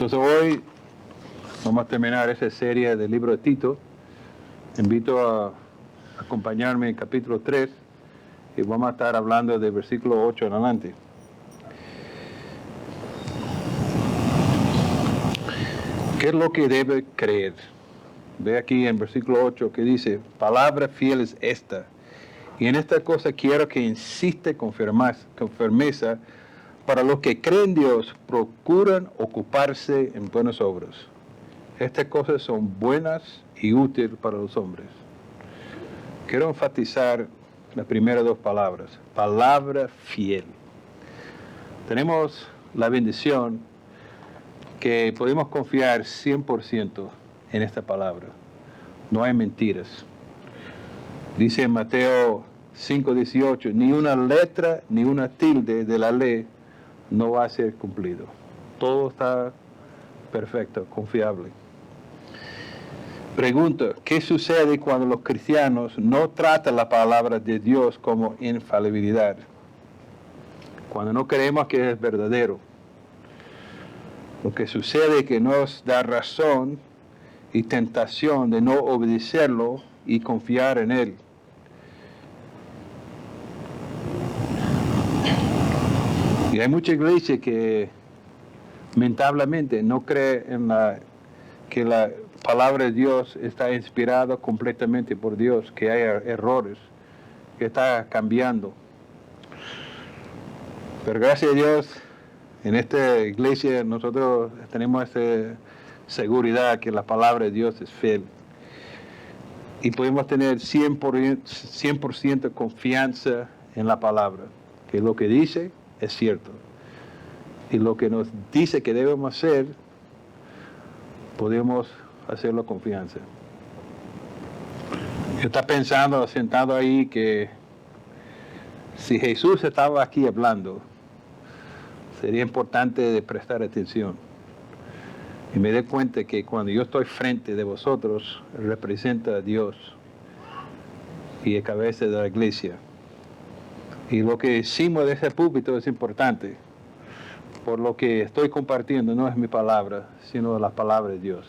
Entonces hoy vamos a terminar esa serie del libro de Tito. Invito a acompañarme en capítulo 3 y vamos a estar hablando del versículo 8 en adelante. ¿Qué es lo que debe creer? Ve aquí en versículo 8 que dice, palabra fiel es esta, y en esta cosa quiero que insiste con firmeza para los que creen Dios, procuran ocuparse en buenas obras. Estas cosas son buenas y útiles para los hombres. Quiero enfatizar las primeras dos palabras. Palabra fiel. Tenemos la bendición que podemos confiar 100% en esta palabra. No hay mentiras. Dice en Mateo 5:18, ni una letra ni una tilde de la ley no va a ser cumplido. Todo está perfecto, confiable. Pregunta, ¿qué sucede cuando los cristianos no tratan la palabra de Dios como infalibilidad? Cuando no creemos que es verdadero. Lo que sucede es que nos da razón y tentación de no obedecerlo y confiar en Él. Y hay mucha iglesia que lamentablemente no cree en que la palabra de Dios está inspirada completamente por Dios, que hay errores, que está cambiando. Pero gracias a Dios, en esta iglesia nosotros tenemos esa seguridad que la palabra de Dios es fiel. Y podemos tener 100% confianza en la palabra, que lo que dice es cierto. Y lo que nos dice que debemos hacer, podemos hacerlo con confianza. Yo estaba pensando, sentado ahí, que si Jesús estaba aquí hablando, sería importante de prestar atención. Y me doy cuenta que cuando yo estoy frente de vosotros, representa a Dios y es cabeza de la iglesia. Y lo que decimos de ese púlpito es importante. Por lo que estoy compartiendo no es mi palabra, sino la palabra de Dios.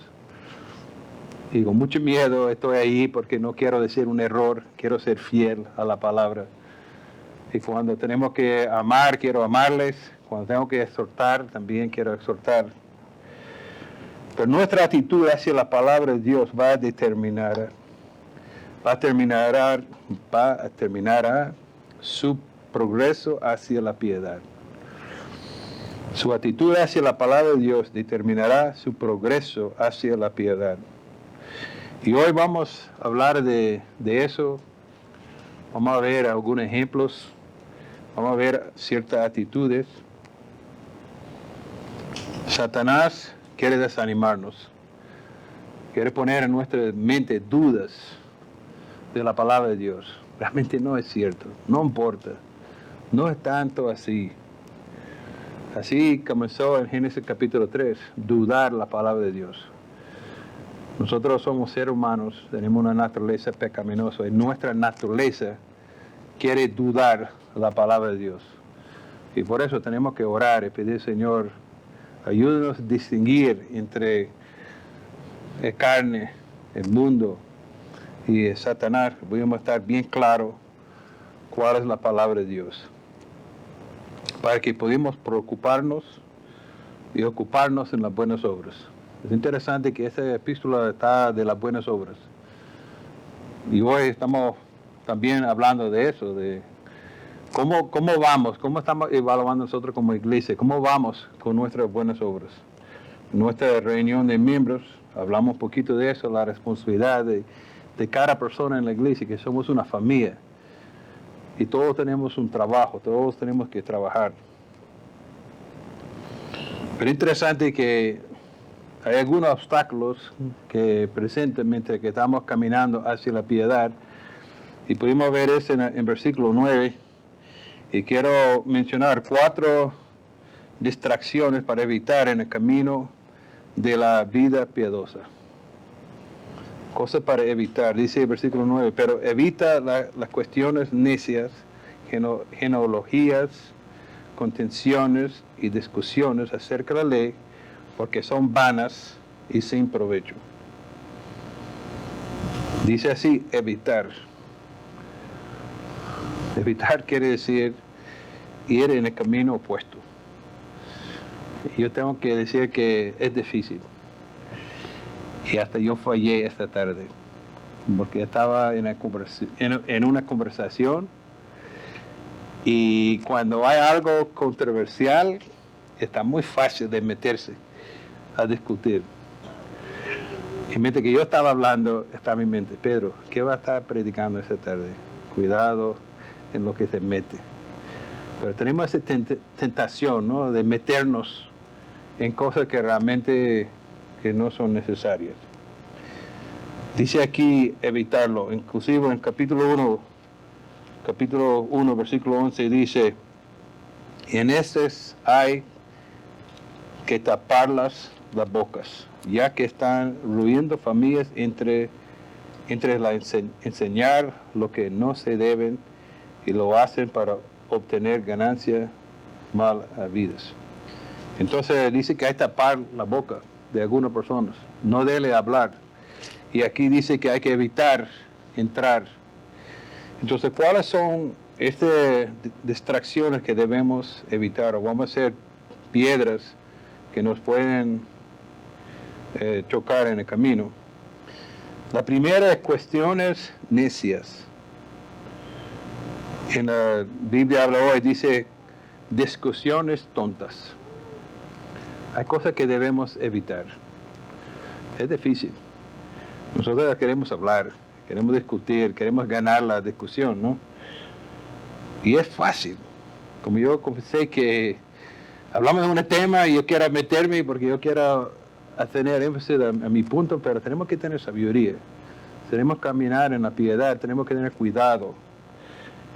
Y con mucho miedo estoy ahí porque no quiero decir un error, quiero ser fiel a la palabra. Y cuando tenemos que amar, quiero amarles. Cuando tengo que exhortar, también quiero exhortar. Pero nuestra actitud hacia la palabra de Dios va a determinar su progreso hacia la piedad. Su actitud hacia la palabra de Dios determinará su progreso hacia la piedad. Y hoy vamos a hablar de eso. Vamos a ver algunos ejemplos. Vamos a ver ciertas actitudes. Satanás quiere desanimarnos. Quiere poner en nuestra mente dudas de la palabra de Dios. Realmente no es cierto. No importa. No es tanto así. Así comenzó en Génesis capítulo 3, dudar la palabra de Dios. Nosotros somos seres humanos, tenemos una naturaleza pecaminosa y nuestra naturaleza quiere dudar la palabra de Dios. Y por eso tenemos que orar y pedir, Señor, ayúdanos a distinguir entre la carne, el mundo y Satanás. Podemos estar bien claros cuál es la palabra de Dios, para que podamos preocuparnos y ocuparnos en las buenas obras. Es interesante que esta epístola está de las buenas obras. Y hoy estamos también hablando de eso, de cómo vamos, cómo estamos evaluando nosotros como iglesia, cómo vamos con nuestras buenas obras. En nuestra reunión de miembros hablamos un poquito de eso, la responsabilidad de cada persona en la iglesia, que somos una familia. Y todos tenemos un trabajo, todos tenemos que trabajar. Pero interesante que hay algunos obstáculos que presentan mientras que estamos caminando hacia la piedad. Y pudimos ver eso en versículo 9. Y quiero mencionar 4 distracciones para evitar en el camino de la vida piadosa. Cosas para evitar, dice el versículo 9, pero evita las cuestiones necias, genealogías, contenciones y discusiones acerca de la ley, porque son vanas y sin provecho. Dice así, evitar. Evitar quiere decir ir en el camino opuesto. Yo tengo que decir que es difícil. Y hasta yo fallé esta tarde, porque estaba en una conversación y cuando hay algo controversial, está muy fácil de meterse a discutir. Y mientras que yo estaba hablando, estaba en mi mente, Pedro, ¿qué va a estar predicando esta tarde? Cuidado en lo que se mete. Pero tenemos esa tentación, ¿no?, de meternos en cosas que realmente que no son necesarias. Dice aquí evitarlo, inclusive en capítulo 1, versículo 11 dice, en estas hay que taparlas las bocas, ya que están ruiendo familias entre enseñar lo que no se deben y lo hacen para obtener ganancias mal habidas. Entonces dice que hay que tapar la boca de algunas personas, no debe hablar. Y aquí dice que hay que evitar entrar. Entonces, ¿cuáles son estas distracciones que debemos evitar? O vamos a hacer piedras que nos pueden chocar en el camino. La primera es cuestiones necias. En la Biblia habla hoy, dice discusiones tontas. Hay cosas que debemos evitar. Es difícil. Nosotros queremos hablar, queremos discutir, queremos ganar la discusión, ¿no? Y es fácil. Como yo confesé que hablamos de un tema y yo quiero meterme porque yo quiero tener énfasis a mi punto, pero tenemos que tener sabiduría. Tenemos que caminar en la piedad, tenemos que tener cuidado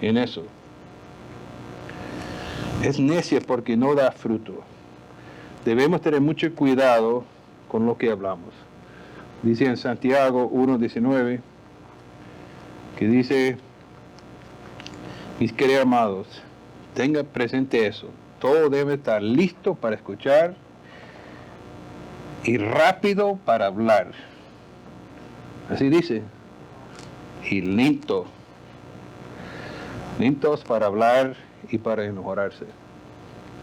en eso. Es necia porque no da fruto. Debemos tener mucho cuidado con lo que hablamos. Dice en Santiago 1:19, que dice, mis queridos amados, tengan presente eso, todo debe estar listo para escuchar y rápido para hablar. Así dice, y lentos para hablar y para enojorarse.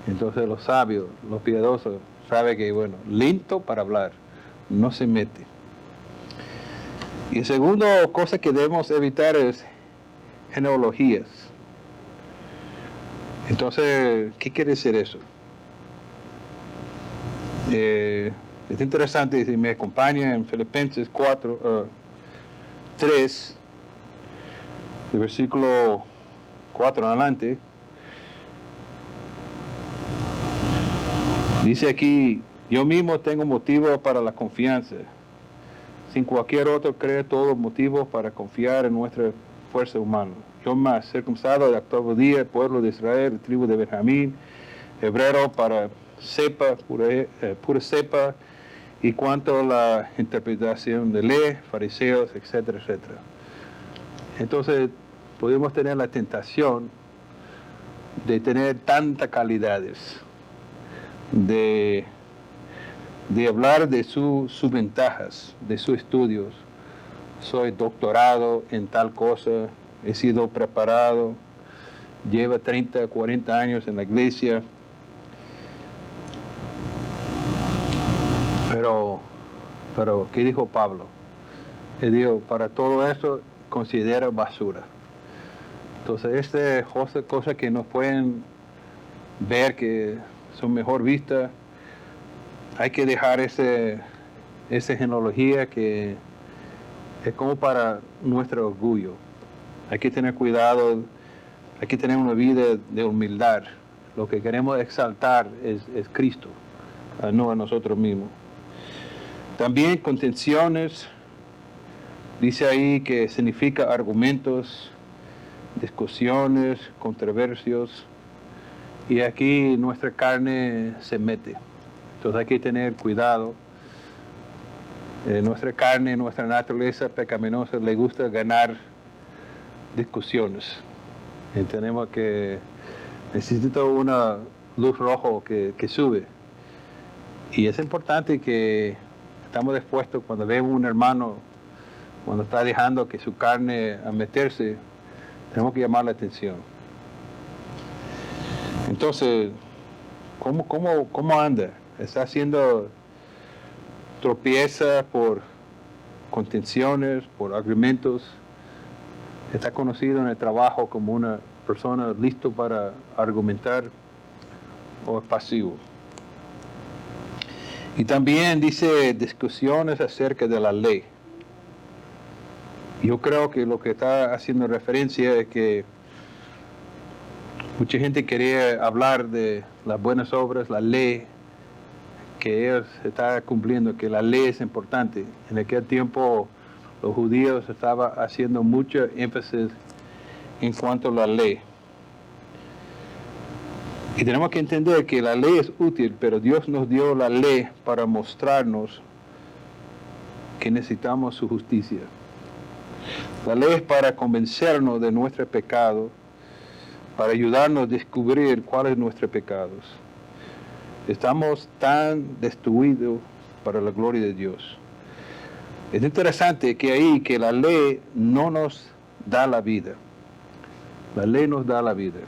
Entonces los sabios, los piadosos, saben que, bueno, lento para hablar, no se mete. Y la segunda cosa que debemos evitar es genealogías. Entonces, ¿qué quiere decir eso? Es interesante, si me acompaña en Filipenses 3, el versículo 4 en adelante, dice aquí, yo mismo tengo motivo para la confianza. Sin cualquier otro cree todos motivos para confiar en nuestra fuerza humana. Yo más, circuncidado de octavo día, pueblo de Israel, tribu de Benjamín, hebreo para cepa, pura cepa, y cuanto a la interpretación de ley, fariseos, etcétera, etcétera. Entonces, podemos tener la tentación de tener tantas calidades, de hablar de sus ventajas, de sus estudios. Soy doctorado en tal cosa, he sido preparado, lleva 30, 40 años en la iglesia. Pero ¿qué dijo Pablo? Él dijo, para todo eso considera basura. Entonces, estas cosas que nos pueden ver que son mejor vistas, hay que dejar esa genealogía que es como para nuestro orgullo. Hay que tener cuidado, hay que tener una vida de humildad. Lo que queremos exaltar es Cristo, no a nosotros mismos. También contenciones, dice ahí que significa argumentos, discusiones, controversias, y aquí nuestra carne se mete. Entonces hay que tener cuidado. Nuestra carne, nuestra naturaleza pecaminosa le gusta ganar discusiones. Y tenemos que, necesito una luz roja que sube. Y es importante que estamos dispuestos cuando vemos un hermano, cuando está dejando que su carne a meterse, tenemos que llamar la atención. Entonces, ¿cómo anda? ¿Está haciendo tropieza por contenciones, por argumentos? ¿Está conocido en el trabajo como una persona listo para argumentar o es pasivo? Y también dice discusiones acerca de la ley. Yo creo que lo que está haciendo referencia es que mucha gente quería hablar de las buenas obras, la ley, que ellos estaban cumpliendo, que la ley es importante. En aquel tiempo los judíos estaban haciendo mucho énfasis en cuanto a la ley. Y tenemos que entender que la ley es útil, pero Dios nos dio la ley para mostrarnos que necesitamos su justicia. La ley es para convencernos de nuestro pecado, para ayudarnos a descubrir cuáles son nuestros pecados. Estamos tan destruidos para la gloria de Dios. Es interesante que la ley no nos da la vida. La ley nos da la vida,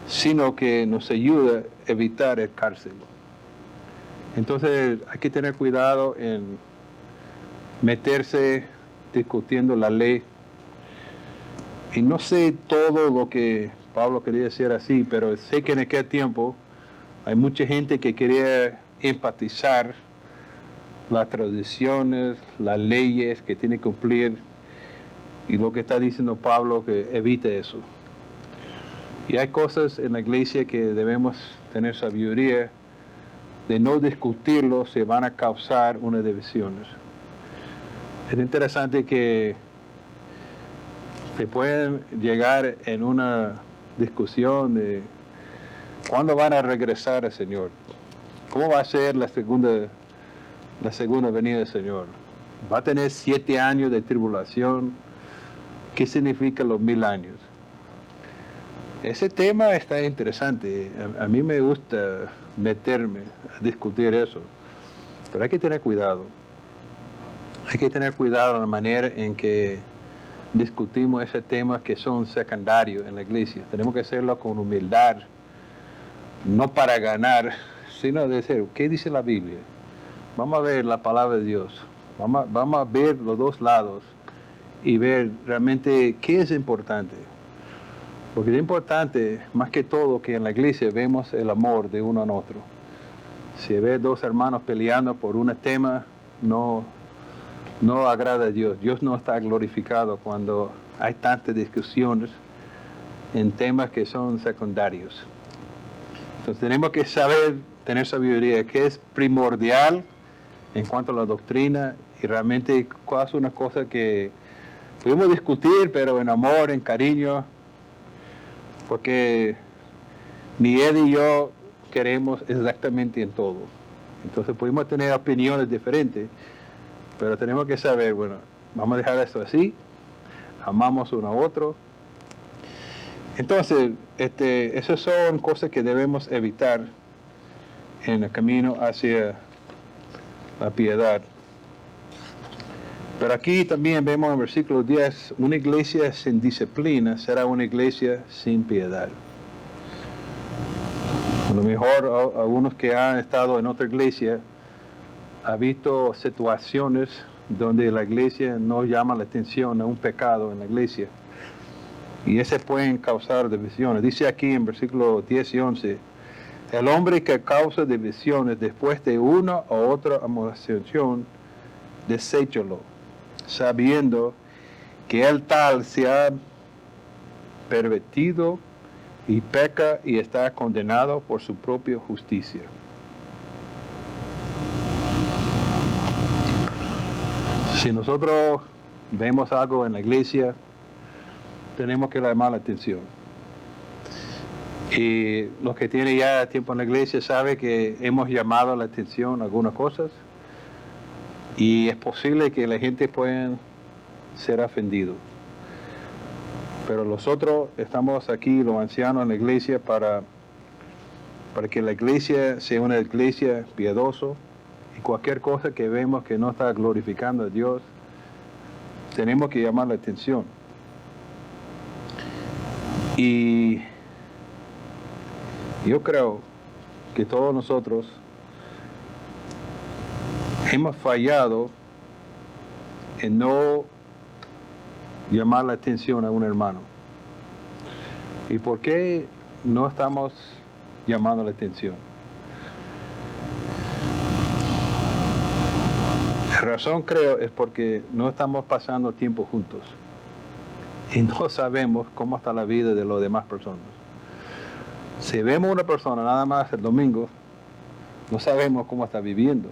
sino que nos ayuda a evitar el cárcel. Entonces hay que tener cuidado en meterse discutiendo la ley. Y no sé todo lo que Pablo quería decir así, pero sé que en aquel tiempo hay mucha gente que quería enfatizar las tradiciones, las leyes que tiene que cumplir. Y lo que está diciendo Pablo, que evite eso. Y hay cosas en la iglesia que debemos tener sabiduría de no discutirlo, se van a causar unas divisiones. Es interesante que se pueden llegar en una discusión de cuándo van a regresar al Señor. ¿Cómo va a ser la segunda venida del Señor? ¿Va a tener 7 años de tribulación? ¿Qué significa los 1000 años? Ese tema está interesante. A mí me gusta meterme a discutir eso. Pero hay que tener cuidado. Hay que tener cuidado en la manera en que discutimos ese tema que son secundarios en la iglesia. Tenemos que hacerlo con humildad, no para ganar, sino de decir, ¿qué dice la Biblia? Vamos a ver la palabra de Dios. Vamos a ver los dos lados y ver realmente qué es importante. Porque es importante, más que todo, que en la iglesia vemos el amor de uno a otro. Si ves 2 hermanos peleando por un tema, no agrada a Dios. Dios no está glorificado cuando hay tantas discusiones en temas que son secundarios. Entonces tenemos que saber, tener sabiduría, que es primordial en cuanto a la doctrina y realmente cuál es una cosa que podemos discutir, pero en amor, en cariño, porque ni él y yo queremos exactamente en todo. Entonces podemos tener opiniones diferentes, pero tenemos que saber, bueno, vamos a dejar esto así, amamos uno a otro. Entonces, esas son cosas que debemos evitar en el camino hacia la piedad. Pero aquí también vemos en el versículo 10, una iglesia sin disciplina será una iglesia sin piedad. A lo mejor algunos que han estado en otra iglesia han visto situaciones donde la iglesia no llama la atención a un pecado en la iglesia. Y ese pueden causar divisiones. Dice aquí en versículos 10 y 11, el hombre que causa divisiones después de una o otra amonestación, deséchalo, sabiendo que el tal se ha pervertido y peca y está condenado por su propia justicia. Si nosotros vemos algo en la iglesia, tenemos que llamar la atención. Y los que tienen ya tiempo en la iglesia saben que hemos llamado la atención a algunas cosas y es posible que la gente pueda ser ofendido. Pero nosotros estamos aquí, los ancianos en la iglesia, para para que la iglesia sea una iglesia piadosa, y cualquier cosa que vemos que no está glorificando a Dios, tenemos que llamar la atención. Y yo creo que todos nosotros hemos fallado en no llamar la atención a un hermano. ¿Y por qué no estamos llamando la atención? La razón, creo, es porque no estamos pasando tiempo juntos y no sabemos cómo está la vida de las demás personas. Si vemos una persona nada más el domingo, no sabemos cómo está viviendo.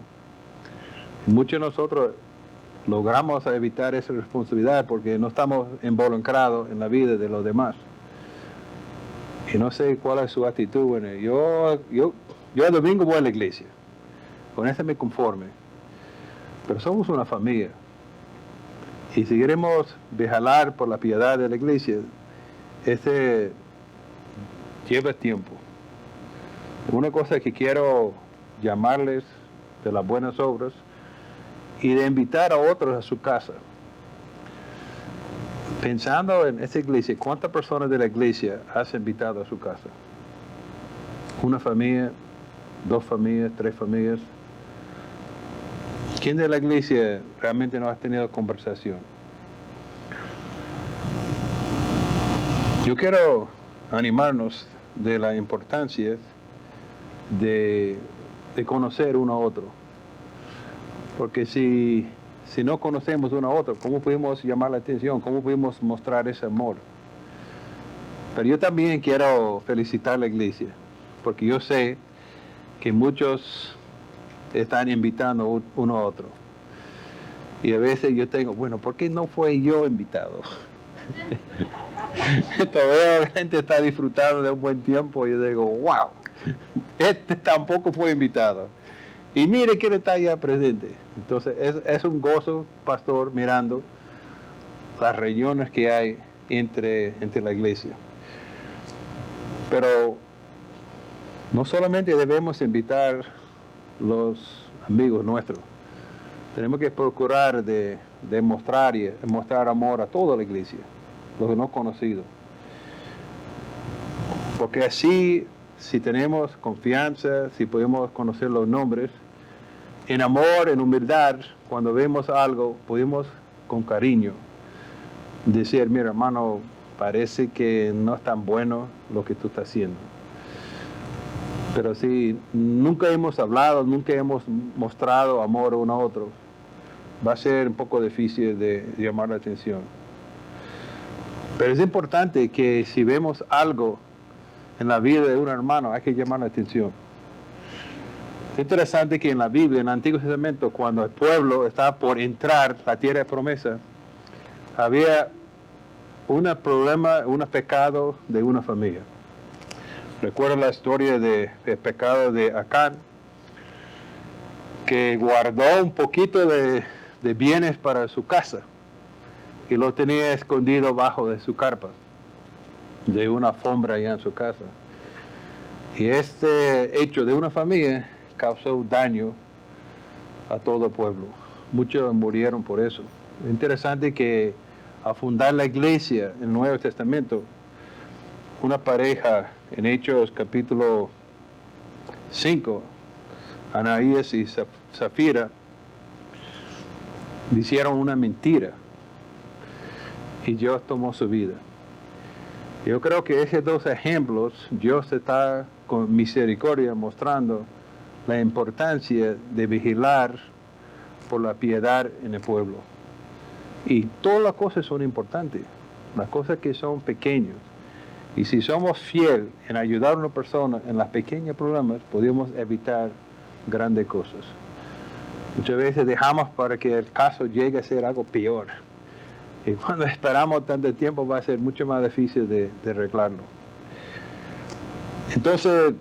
Muchos de nosotros logramos evitar esa responsabilidad porque no estamos involucrados en la vida de los demás. Y no sé cuál es su actitud. Bueno, yo el domingo voy a la iglesia, con eso me conforme. Pero somos una familia. Y si queremos vigilar por la piedad de la iglesia, lleva tiempo. Una cosa que quiero llamarles de las buenas obras y de invitar a otros a su casa. Pensando en esta iglesia, ¿cuántas personas de la iglesia has invitado a su casa? ¿Una familia? ¿2 familias? ¿3 familias? ¿Quién de la iglesia realmente no ha tenido conversación? Yo quiero animarnos de la importancia de conocer uno a otro. Porque si no conocemos uno a otro, ¿cómo podemos llamar la atención? ¿Cómo podemos mostrar ese amor? Pero yo también quiero felicitar a la iglesia, porque yo sé que muchos están invitando uno a otro. Y a veces yo tengo, bueno, ¿por qué no fue yo invitado? Todavía la gente está disfrutando de un buen tiempo y yo digo, wow, este tampoco fue invitado. Y mire quién está allá presente. Entonces es un gozo, pastor, mirando las reuniones que hay entre la iglesia. Pero no solamente debemos invitar los amigos nuestros, tenemos que procurar de mostrar amor a toda la iglesia, los no conocidos. Porque así, si tenemos confianza, si podemos conocer los nombres, en amor, en humildad, cuando vemos algo, podemos con cariño decir, mira hermano, parece que no es tan bueno lo que tú estás haciendo. Pero si nunca hemos hablado, nunca hemos mostrado amor uno a otro, va a ser un poco difícil de llamar la atención. Pero es importante que si vemos algo en la vida de un hermano, hay que llamar la atención. Es interesante que en la Biblia, en el Antiguo Testamento, cuando el pueblo estaba por entrar a la tierra de promesa, había un problema, un pecado de una familia. Recuerdo la historia del pecado de Acán, que guardó un poquito de bienes para su casa y lo tenía escondido bajo de su carpa, de una alfombra allá en su casa. Y este hecho de una familia causó daño a todo el pueblo. Muchos murieron por eso. Es interesante que al fundar la iglesia en el Nuevo Testamento, una pareja en Hechos capítulo 5, Anaías y Zafira, hicieron una mentira y Dios tomó su vida. Yo creo que esos 2 ejemplos, Dios está con misericordia mostrando la importancia de vigilar por la piedad en el pueblo. Y todas las cosas son importantes, las cosas que son pequeñas. Y si somos fieles en ayudar a una persona en los pequeños problemas, podemos evitar grandes cosas. Muchas veces dejamos para que el caso llegue a ser algo peor. Y cuando esperamos tanto tiempo va a ser mucho más difícil de arreglarlo. Entonces,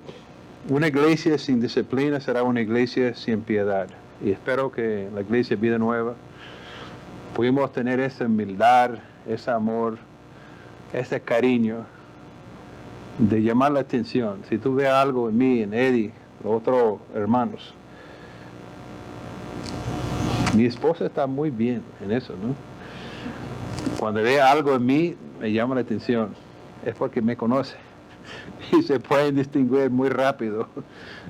una iglesia sin disciplina será una iglesia sin piedad. Y espero que la iglesia Vida Nueva pudimos tener esa humildad, ese amor, ese cariño de llamar la atención. Si tú ves algo en mí, en Eddie, los otros hermanos, mi esposa está muy bien en eso, ¿no? Cuando ve algo en mí, me llama la atención. Es porque me conoce. Y se pueden distinguir muy rápido.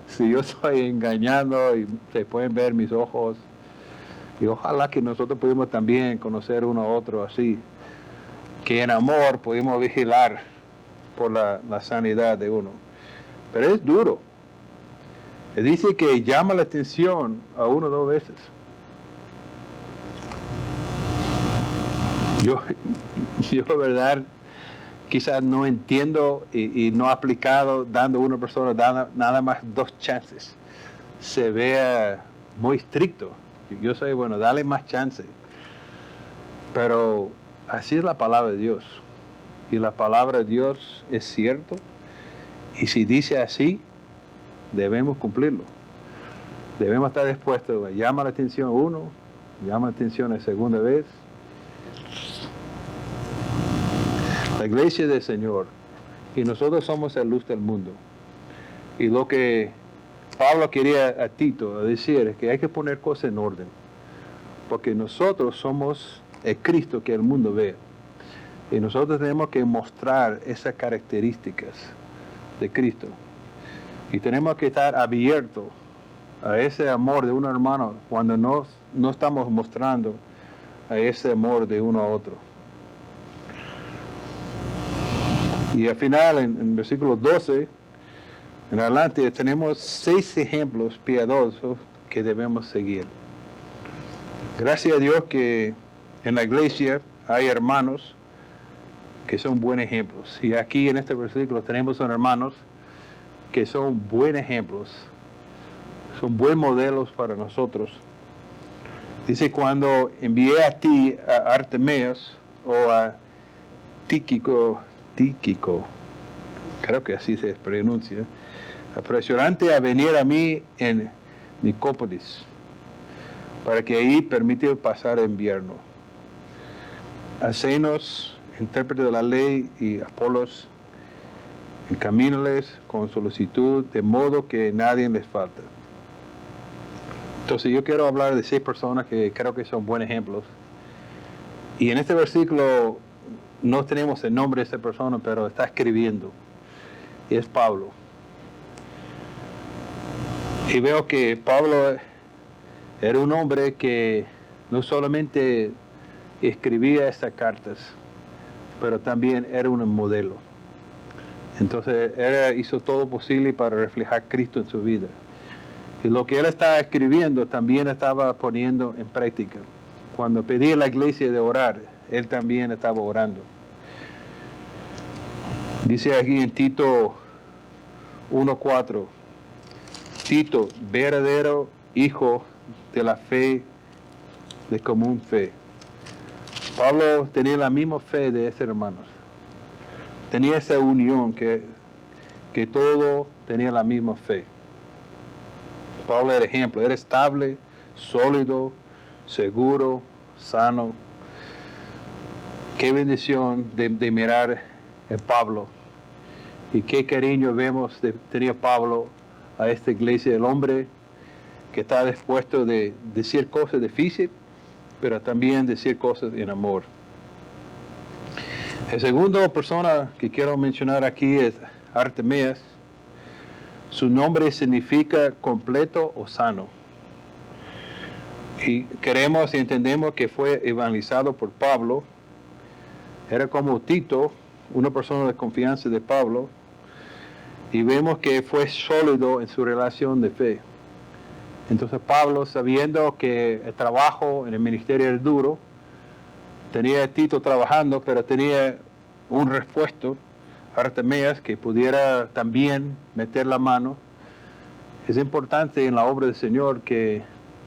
Si yo estoy engañando y se pueden ver mis ojos. Y ojalá que nosotros pudimos también conocer uno a otro así. Que en amor pudimos vigilar por la sanidad de uno. Pero es duro. Dice que llama la atención a uno o dos veces. Yo verdad, quizás no entiendo y no aplicado dando a una persona nada más 2 chances. Se vea muy estricto. Yo soy, bueno, dale más chance. Pero así es la palabra de Dios. Y la palabra de Dios es cierto. Y si dice así, debemos cumplirlo. Debemos estar dispuestos. Llama la atención uno, llama la atención la segunda vez. La iglesia del Señor, y nosotros somos la luz del mundo. Y lo que Pablo quería a Tito decir es que hay que poner cosas en orden, porque nosotros somos el Cristo que el mundo ve. Y nosotros tenemos que mostrar esas características de Cristo. Y tenemos que estar abiertos a ese amor de un hermano cuando no estamos mostrando a ese amor de uno a otro. Y al final, en versículo 12, en adelante, tenemos 6 ejemplos piadosos que debemos seguir. Gracias a Dios que en la iglesia hay hermanos que son buenos ejemplos. Y aquí en este versículo tenemos hermanos que son buenos ejemplos, son buenos modelos para nosotros. Dice, cuando envié a ti a Artemeas o a Tíquico, creo que así se pronuncia, apresurante a venir a mí en Nicópolis, para que ahí permita pasar el invierno. Hacenos intérprete de la ley y Apolos, encamínales con solicitud, de modo que nadie les falta. Entonces yo quiero hablar de 6 personas que creo que son buenos ejemplos. Y en este versículo no tenemos el nombre de esta persona, pero está escribiendo. Y es Pablo. Y veo que Pablo era un hombre que no solamente escribía estas cartas, pero también era un modelo. Entonces él hizo todo posible para reflejar a Cristo en su vida. Y lo que él estaba escribiendo también estaba poniendo en práctica. Cuando pedía a la iglesia de orar, él también estaba orando. Dice aquí en Tito 1:4, Tito, verdadero hijo de la fe, de común fe. Pablo tenía la misma fe de esos hermanos. Tenía esa unión que todo tenía la misma fe. Pablo era ejemplo, era estable, sólido, seguro, sano. Qué bendición de mirar a Pablo. Y qué cariño vemos de tener Pablo a esta iglesia, el hombre que está dispuesto de decir cosas difíciles, pero también decir cosas en amor. La segunda persona que quiero mencionar aquí es Artemeas. Su nombre significa completo o sano. Y queremos y entendemos que fue evangelizado por Pablo. Era como Tito, una persona de confianza de Pablo. Y vemos que fue sólido en su relación de fe. Entonces Pablo, sabiendo que el trabajo en el ministerio era duro, tenía a Tito trabajando, pero tenía un repuesto, Artemeas, que pudiera también meter la mano. Es importante en la obra del Señor que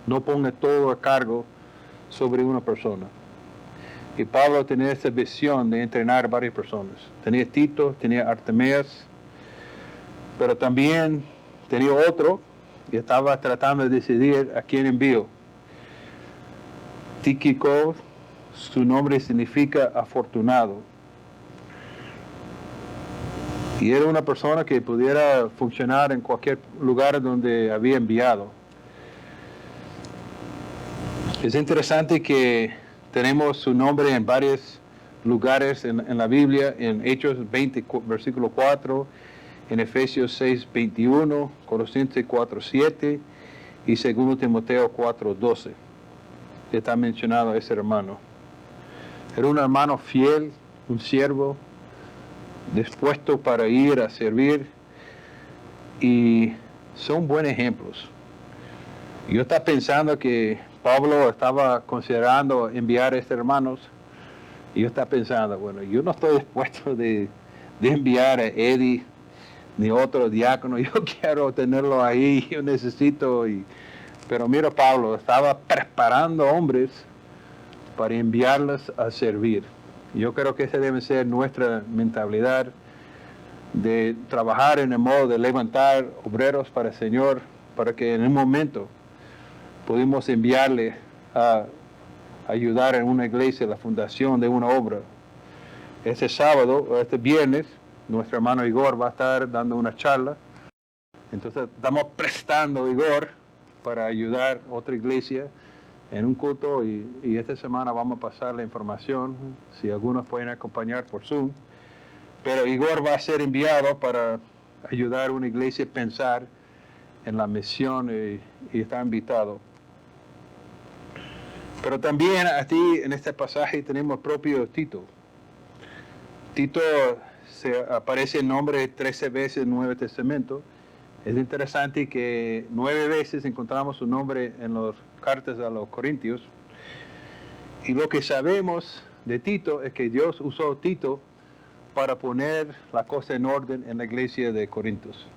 no ponga todo a cargo sobre una persona. Y Pablo tenía esa visión de entrenar varias personas. Tenía Tito, tenía Artemeas, pero también tenía otro y estaba tratando de decidir a quién envío. Tíquico, su nombre significa afortunado. Y era una persona que pudiera funcionar en cualquier lugar donde había enviado. Es interesante que tenemos su nombre en varios lugares en la Biblia, en Hechos 20, versículo 4, en Efesios 6, 21, Colosenses 4, 7 y 2 Timoteo 4, 12. Está mencionado ese hermano. Era un hermano fiel, un siervo, dispuesto para ir a servir, y son buenos ejemplos. Yo estaba pensando que Pablo estaba considerando enviar a estos hermanos, y yo estaba pensando, bueno, yo no estoy dispuesto de enviar a Eddie ni otro diácono, yo quiero tenerlo ahí, yo necesito, pero mira, Pablo estaba preparando hombres para enviarlos a servir. Yo creo que esa debe ser nuestra mentalidad, de trabajar en el modo de levantar obreros para el Señor, para que en un momento pudimos enviarle a ayudar en una iglesia, la fundación de una obra. Este sábado o este viernes, nuestro hermano Igor va a estar dando una charla. Entonces estamos prestando Igor para ayudar a otra iglesia en un culto, y esta semana vamos a pasar la información, si algunos pueden acompañar por Zoom. Pero Igor va a ser enviado para ayudar a una iglesia a pensar en la misión, y está invitado. Pero también aquí en este pasaje tenemos el propio Tito. Tito aparece el nombre 13 veces en el Nuevo Testamento. Es interesante que 9 veces encontramos su nombre en las cartas a los Corintios. Y lo que sabemos de Tito es que Dios usó a Tito para poner la cosa en orden en la iglesia de Corintios.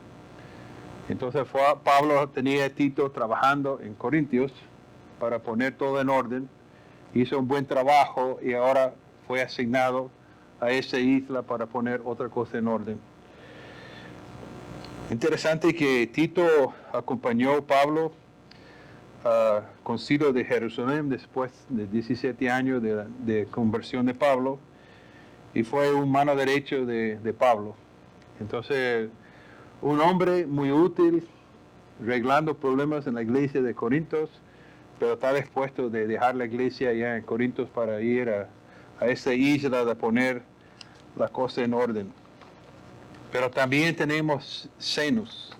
Entonces Pablo tenía a Tito trabajando en Corintios para poner todo en orden. Hizo un buen trabajo y ahora fue asignado a esa isla para poner otra cosa en orden. Interesante que Tito acompañó a Pablo al concilio de Jerusalén después de 17 años de conversión de Pablo, y fue un mano derecho de Pablo. Entonces, un hombre muy útil, arreglando problemas en la iglesia de Corintios, pero está dispuesto de dejar la iglesia allá en Corintios para ir a esa isla de poner la cosa en orden. Pero también tenemos Zenas,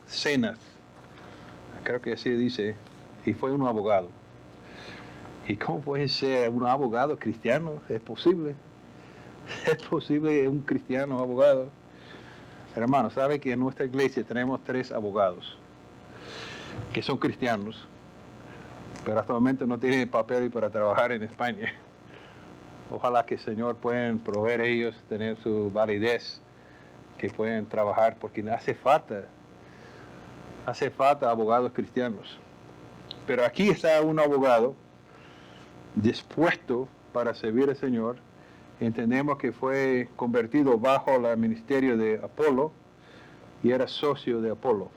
creo que así dice, y fue un abogado. ¿Y cómo puede ser un abogado cristiano? ¿Es posible? ¿Es posible un cristiano abogado? Hermano, ¿sabe que en nuestra iglesia tenemos 3 abogados que son cristianos, pero hasta el momento no tienen papel para trabajar en España? Ojalá que el Señor pueda proveer a ellos, tener su validez, que pueden trabajar, porque hace falta abogados cristianos. Pero aquí está un abogado dispuesto para servir al Señor. Entendemos que fue convertido bajo el ministerio de Apolo y era socio de Apolo.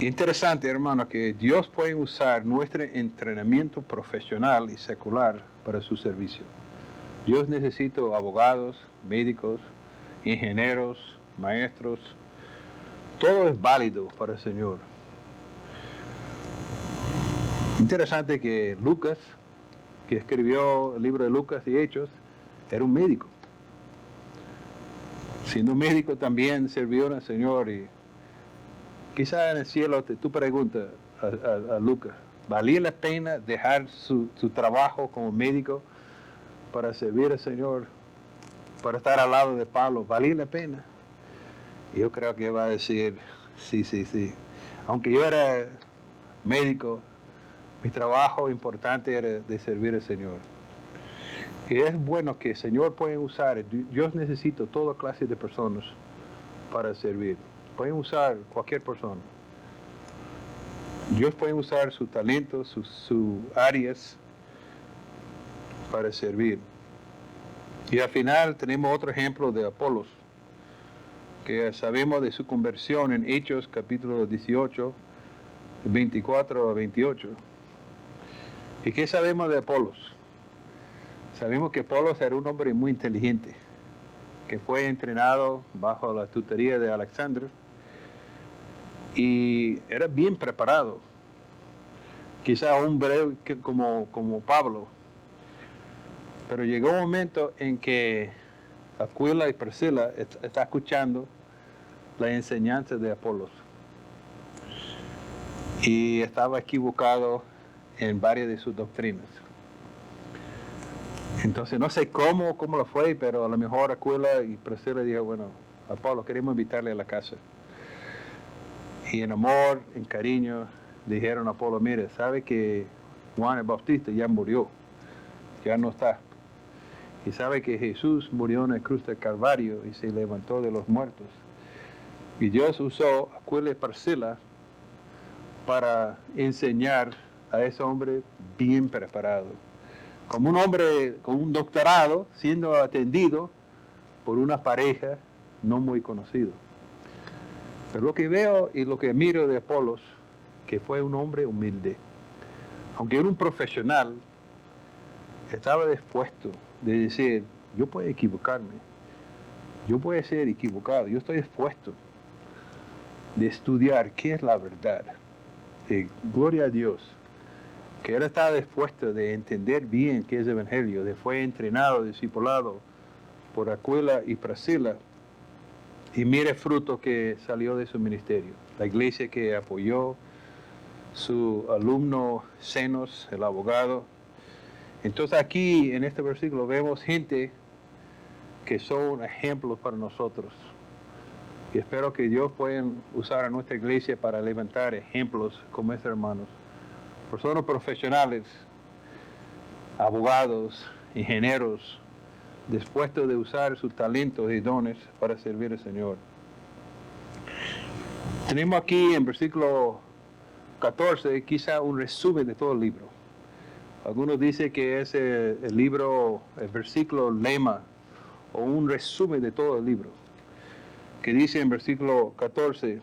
Interesante, hermano, que Dios puede usar nuestro entrenamiento profesional y secular para su servicio. Dios necesita abogados, médicos, ingenieros, maestros. Todo es válido para el Señor. Interesante que Lucas, que escribió el libro de Lucas y Hechos, era un médico. Siendo médico también sirvió al Señor, y quizá en el cielo tú preguntas a Lucas, ¿valía la pena dejar su trabajo como médico para servir al Señor, para estar al lado de Pablo? ¿Valía la pena? Yo creo que va a decir, sí. Aunque yo era médico, mi trabajo importante era de servir al Señor. Y es bueno que el Señor puede usar, Dios necesita toda clase de personas para servir. Pueden usar cualquier persona. Dios puede usar su talento, sus áreas para servir. Y al final tenemos otro ejemplo de Apolos, que sabemos de su conversión en Hechos capítulo 18, 24 a 28. ¿Y qué sabemos de Apolos? Sabemos que Apolos era un hombre muy inteligente. que fue entrenado bajo la tutoría de Alexander y era bien preparado. Quizá un breve como Pablo, pero llegó un momento en que Aquila y Priscila está escuchando la enseñanza de Apolos y estaba equivocado en varias de sus doctrinas. Entonces no sé cómo lo fue, pero a lo mejor Aquila y Priscila dijo, bueno, Apolo, queremos invitarle a la casa. Y en amor, en cariño, dijeron a Apolo, mire, sabe que Juan el Bautista ya murió, ya no está. Y sabe que Jesús murió en la cruz del Calvario y se levantó de los muertos. Y Dios usó a Aquila y Priscila para enseñar a ese hombre bien preparado. Como un hombre con un doctorado siendo atendido por una pareja no muy conocida. Pero lo que veo y lo que miro de Apolos, que fue un hombre humilde. Aunque era un profesional, estaba dispuesto de decir, yo puedo equivocarme, yo puedo ser equivocado, yo estoy dispuesto de estudiar qué es la verdad. Y gloria a Dios, que él estaba dispuesto de entender bien qué es el Evangelio, de fue entrenado, discipulado por Aquila y Priscila, y mire el fruto que salió de su ministerio. La iglesia que apoyó, su alumno Zenos, el abogado. Entonces aquí en este versículo vemos gente que son ejemplos para nosotros. Y espero que Dios pueda usar a nuestra iglesia para levantar ejemplos como estos hermanos. Personas profesionales, abogados, ingenieros, dispuestos de usar sus talentos y dones para servir al Señor. Tenemos aquí en versículo 14 quizá un resumen de todo el libro. Algunos dicen que es el libro, el versículo lema o un resumen de todo el libro, que dice en versículo 14,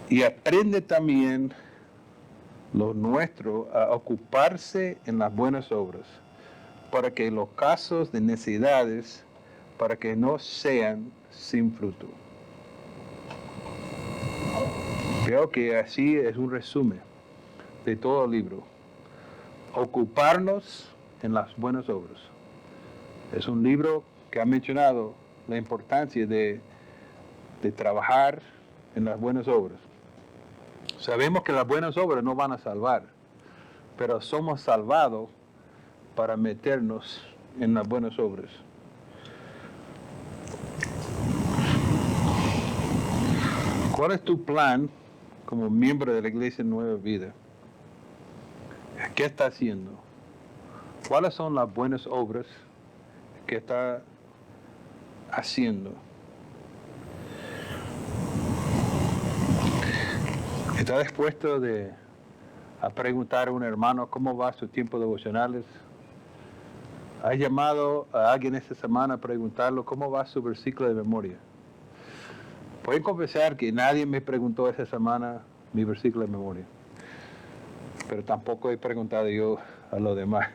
y aprende también lo nuestro a ocuparse en las buenas obras, para que los casos de necesidades, para que no sean sin fruto. Creo que así es un resumen de todo el libro. Ocuparnos en las buenas obras. Es un libro que ha mencionado la importancia de trabajar en las buenas obras. Sabemos que las buenas obras no van a salvar, pero somos salvados para meternos en las buenas obras. ¿Cuál es tu plan como miembro de la Iglesia Nueva Vida? ¿Qué está haciendo? ¿Cuáles son las buenas obras que está haciendo? ¿Está dispuesto a preguntar a un hermano cómo va su tiempo devocionales? ¿Has llamado a alguien esta semana a preguntarlo cómo va su versículo de memoria? Pueden confesar que nadie me preguntó esta semana mi versículo de memoria, pero tampoco he preguntado yo a los demás.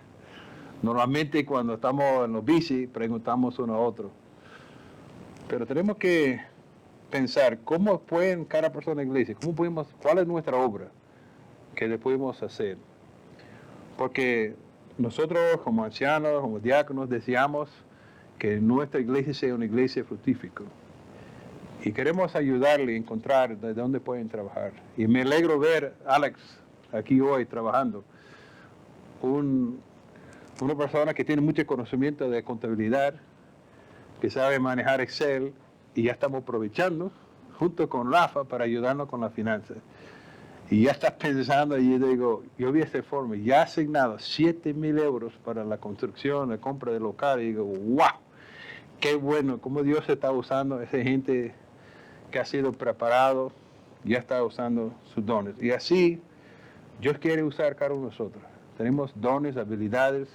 Normalmente cuando estamos en los bici preguntamos uno a otro, pero tenemos que pensar cómo pueden cada persona en la iglesia, cuál es nuestra obra que le podemos hacer, porque nosotros como ancianos, como diáconos deseamos que nuestra iglesia sea una iglesia fructífica. Y queremos ayudarle a encontrar de dónde pueden trabajar. Y me alegro ver a Alex aquí hoy trabajando. Una persona que tiene mucho conocimiento de contabilidad, que sabe manejar Excel, y ya estamos aprovechando junto con Rafa para ayudarnos con las finanzas. Y ya estás pensando, y yo digo, yo vi este informe, ya asignado 7,000 euros para la construcción, la compra de local, y digo, wow, qué bueno, cómo Dios está usando a esa gente que ha sido preparado, ya está usando sus dones. Y así, Dios quiere usar cada uno de nosotros. Tenemos dones, habilidades,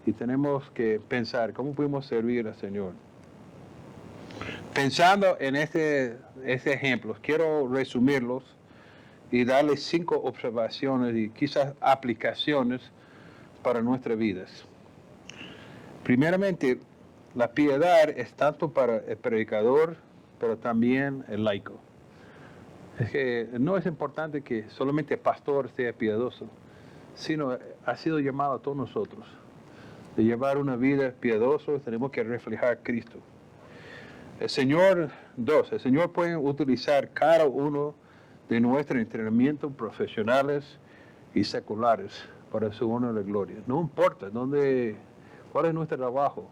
y tenemos que pensar cómo podemos servir al Señor. Pensando en este ejemplo, quiero resumirlos y darles 5 observaciones y quizás aplicaciones para nuestras vidas. Primeramente, la piedad es tanto para el predicador, pero también el laico. Es que no es importante que solamente el pastor sea piadoso, sino ha sido llamado a todos nosotros. De llevar una vida piadosa, tenemos que reflejar a Cristo. El Señor puede utilizar cada uno de nuestros entrenamientos profesionales y seculares para su honor y gloria. No importa cuál es nuestro trabajo.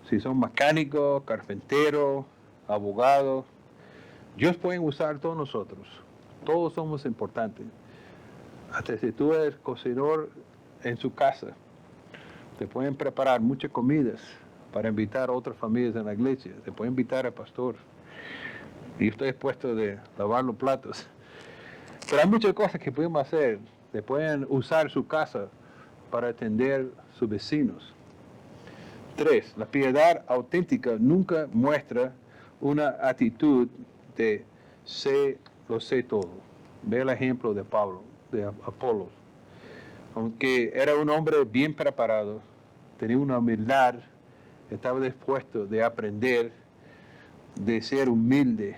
Si son mecánicos, carpinteros, abogados, Dios puede usar a todos nosotros. Todos somos importantes. Hasta si tú eres cocinador en su casa, te pueden preparar muchas comidas para invitar a otras familias en la iglesia. Te pueden invitar al pastor. Y estoy expuesto de lavar los platos. Pero hay muchas cosas que podemos hacer. Te pueden usar su casa para atender a sus vecinos. 3. La piedad auténtica nunca muestra una actitud de lo sé todo. Ve el ejemplo de Pablo, de Apolos. Aunque era un hombre bien preparado, tenía una humildad, estaba dispuesto de aprender, de ser humilde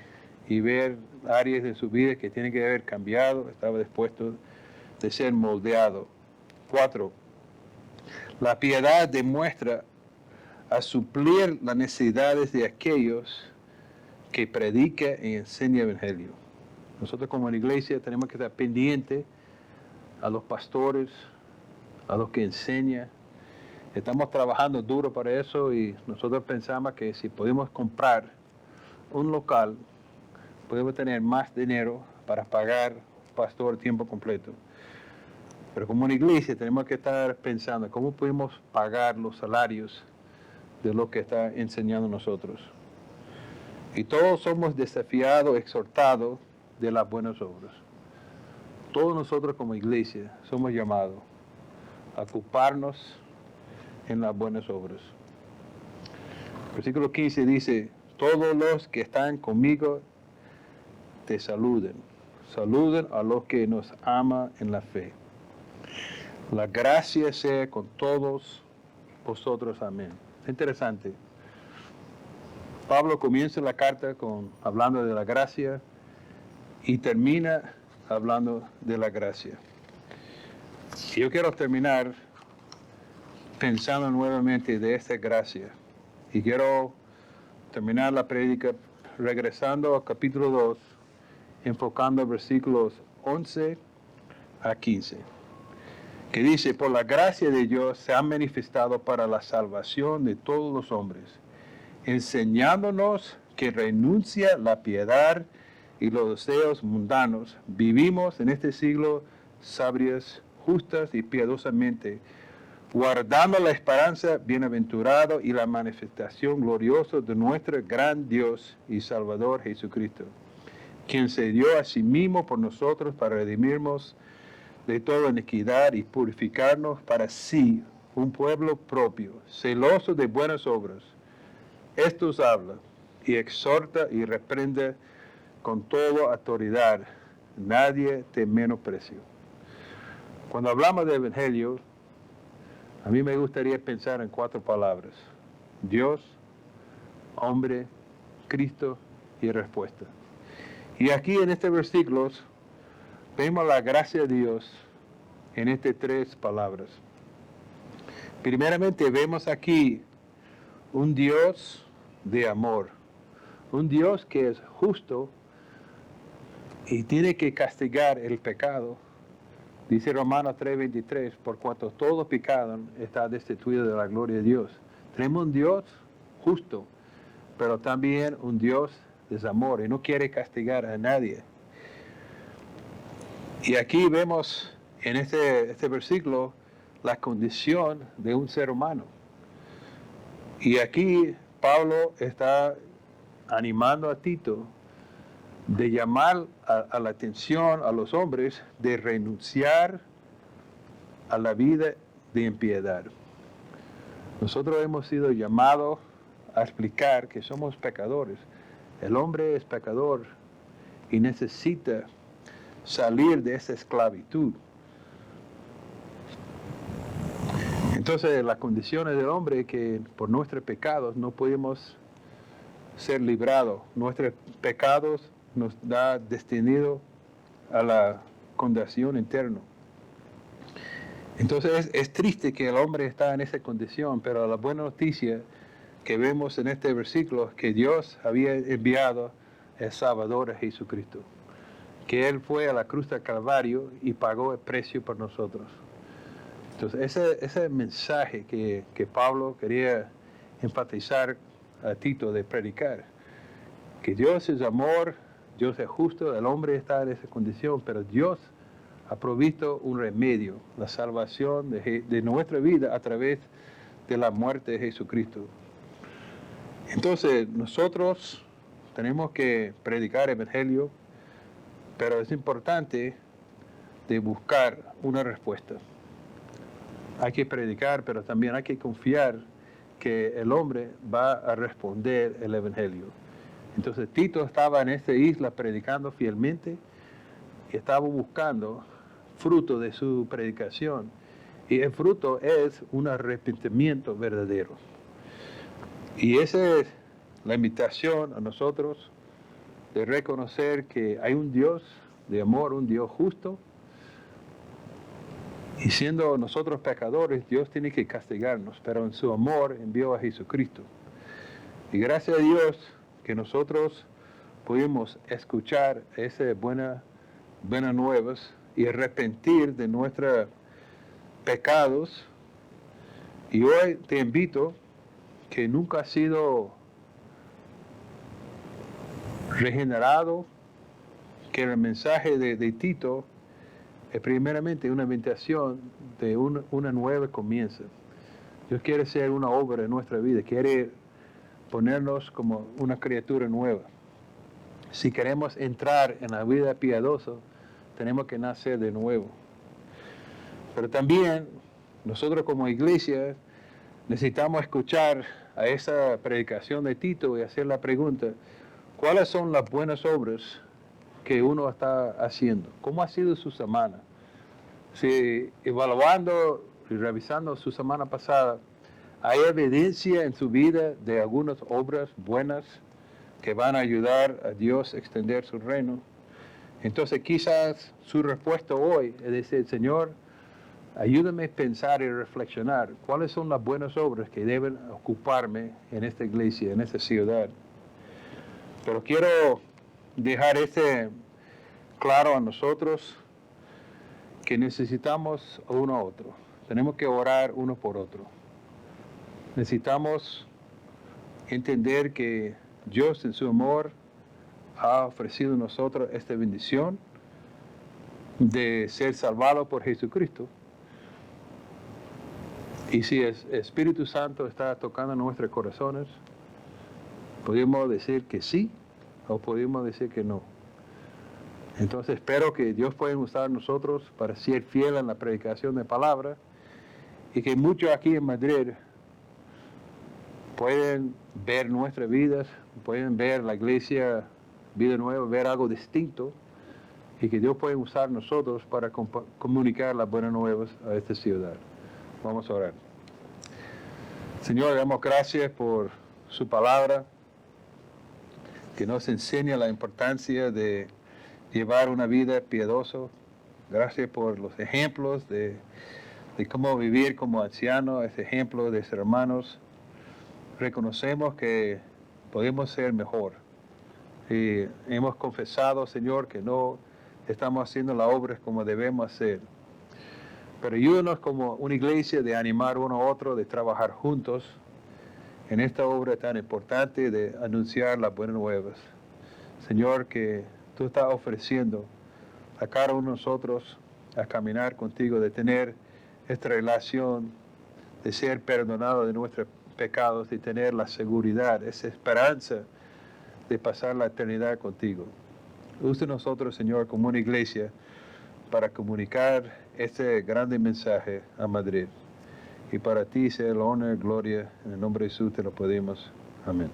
y ver áreas de su vida que tienen que haber cambiado, estaba dispuesto de ser moldeado. 4. La piedad demuestra a suplir las necesidades de aquellos que predican y enseñan el Evangelio. Nosotros como iglesia tenemos que estar pendientes a los pastores, a los que enseñan. Estamos trabajando duro para eso y nosotros pensamos que si podemos comprar un local, podemos tener más dinero para pagar pastor a tiempo completo. Pero como una iglesia tenemos que estar pensando cómo podemos pagar los salarios de lo que está enseñando nosotros. Y todos somos desafiados, exhortados de las buenas obras. Todos nosotros como iglesia somos llamados a ocuparnos en las buenas obras. Versículo 15 dice, todos los que están conmigo te saluden. Saluden a los que nos aman en la fe. La gracia sea con todos vosotros. Amén. Es interesante. Pablo comienza la carta hablando de la gracia y termina hablando de la gracia. Y yo quiero terminar pensando nuevamente de esta gracia. Y quiero terminar la prédica regresando al capítulo 2, enfocando versículos 11 a 15. Que dice, por la gracia de Dios se ha manifestado para la salvación de todos los hombres, enseñándonos que renuncia la piedad y los deseos mundanos. Vivimos en este siglo sabias, justas y piadosamente, guardando la esperanza bienaventurada y la manifestación gloriosa de nuestro gran Dios y Salvador Jesucristo, quien se dio a sí mismo por nosotros para redimirnos de toda iniquidad y purificarnos para sí un pueblo propio, celoso de buenas obras. Estos habla y exhorta y reprende con toda autoridad. Nadie te menosprecia. Cuando hablamos del Evangelio, a mí me gustaría pensar en 4 palabras. Dios, hombre, Cristo y respuesta. Y aquí en estos versículos vemos la gracia de Dios en estas 3 palabras. Primeramente vemos aquí un Dios de amor, un Dios que es justo y tiene que castigar el pecado. Dice Romanos 3:23, por cuanto todos pecaron, está destituido de la gloria de Dios. Tenemos un Dios justo, pero también un Dios de amor y no quiere castigar a nadie. Y aquí vemos en este versículo la condición de un ser humano. Y aquí Pablo está animando a Tito de llamar a la atención a los hombres de renunciar a la vida de impiedad. Nosotros hemos sido llamados a explicar que somos pecadores. El hombre es pecador y necesita salir de esa esclavitud. Entonces, las condiciones del hombre es que por nuestros pecados no podemos ser librados. Nuestros pecados nos da destino a la condenación eterna. Entonces es triste que el hombre está en esa condición, pero la buena noticia que vemos en este versículo es que Dios había enviado al Salvador a Jesucristo, que Él fue a la cruz del Calvario y pagó el precio por nosotros. Entonces ese mensaje que Pablo quería enfatizar a Tito de predicar, que Dios es amor, Dios es justo, el hombre está en esa condición, pero Dios ha provisto un remedio, la salvación de nuestra vida a través de la muerte de Jesucristo. Entonces, nosotros tenemos que predicar el Evangelio, pero es importante de buscar una respuesta. Hay que predicar, pero también hay que confiar que el hombre va a responder el Evangelio. Entonces, Tito estaba en esta isla predicando fielmente y estaba buscando fruto de su predicación, y el fruto es un arrepentimiento verdadero. Y esa es la invitación a nosotros de reconocer que hay un Dios de amor, un Dios justo, y siendo nosotros pecadores, Dios tiene que castigarnos, pero en su amor envió a Jesucristo. Y gracias a Dios que nosotros pudimos escuchar esas buenas nuevas y arrepentir de nuestros pecados. Y hoy te invito que nunca has sido regenerado, que el mensaje de Tito es primeramente una invitación de una nueva comienzo. Dios quiere hacer una obra en nuestra vida, quiere ponernos como una criatura nueva. Si queremos entrar en la vida piadosa, tenemos que nacer de nuevo. Pero también nosotros como iglesia necesitamos escuchar a esa predicación de Tito y hacer la pregunta, ¿cuáles son las buenas obras que uno está haciendo? ¿Cómo ha sido su semana? Si evaluando y revisando su semana pasada, ¿hay evidencia en su vida de algunas obras buenas que van a ayudar a Dios a extender su reino? Entonces quizás su respuesta hoy es decir, Señor, ayúdame a pensar y reflexionar cuáles son las buenas obras que deben ocuparme en esta iglesia, en esta ciudad. Pero quiero dejar claro a nosotros que necesitamos uno a otro. Tenemos que orar uno por otro. Necesitamos entender que Dios en su amor ha ofrecido a nosotros esta bendición de ser salvado por Jesucristo. Y si el Espíritu Santo está tocando nuestros corazones, podemos decir que sí o podemos decir que no. Entonces espero que Dios pueda usar nosotros para ser fiel en la predicación de palabra y que muchos aquí en Madrid pueden ver nuestras vidas, pueden ver la iglesia Vida Nueva, ver algo distinto y que Dios pueda usar nosotros para comunicar las buenas nuevas a esta ciudad. Vamos a orar. Señor, damos gracias por su palabra que nos enseña la importancia de llevar una vida piadosa. Gracias por los ejemplos de cómo vivir como anciano, ese ejemplo de ser hermanos. Reconocemos que podemos ser mejor. Y hemos confesado, Señor, que no estamos haciendo las obras como debemos hacer. Pero ayúdanos como una iglesia de animar uno a otro, de trabajar juntos en esta obra tan importante de anunciar las buenas nuevas. Señor, que tú estás ofreciendo a cada uno de nosotros a caminar contigo, de tener esta relación, de ser perdonado de nuestros pecados, de tener la seguridad, esa esperanza de pasar la eternidad contigo. Usa nosotros, Señor, como una iglesia para comunicar este grande mensaje a Madrid. Y para ti sea la honra y gloria. En el nombre de Jesús te lo pedimos. Amén.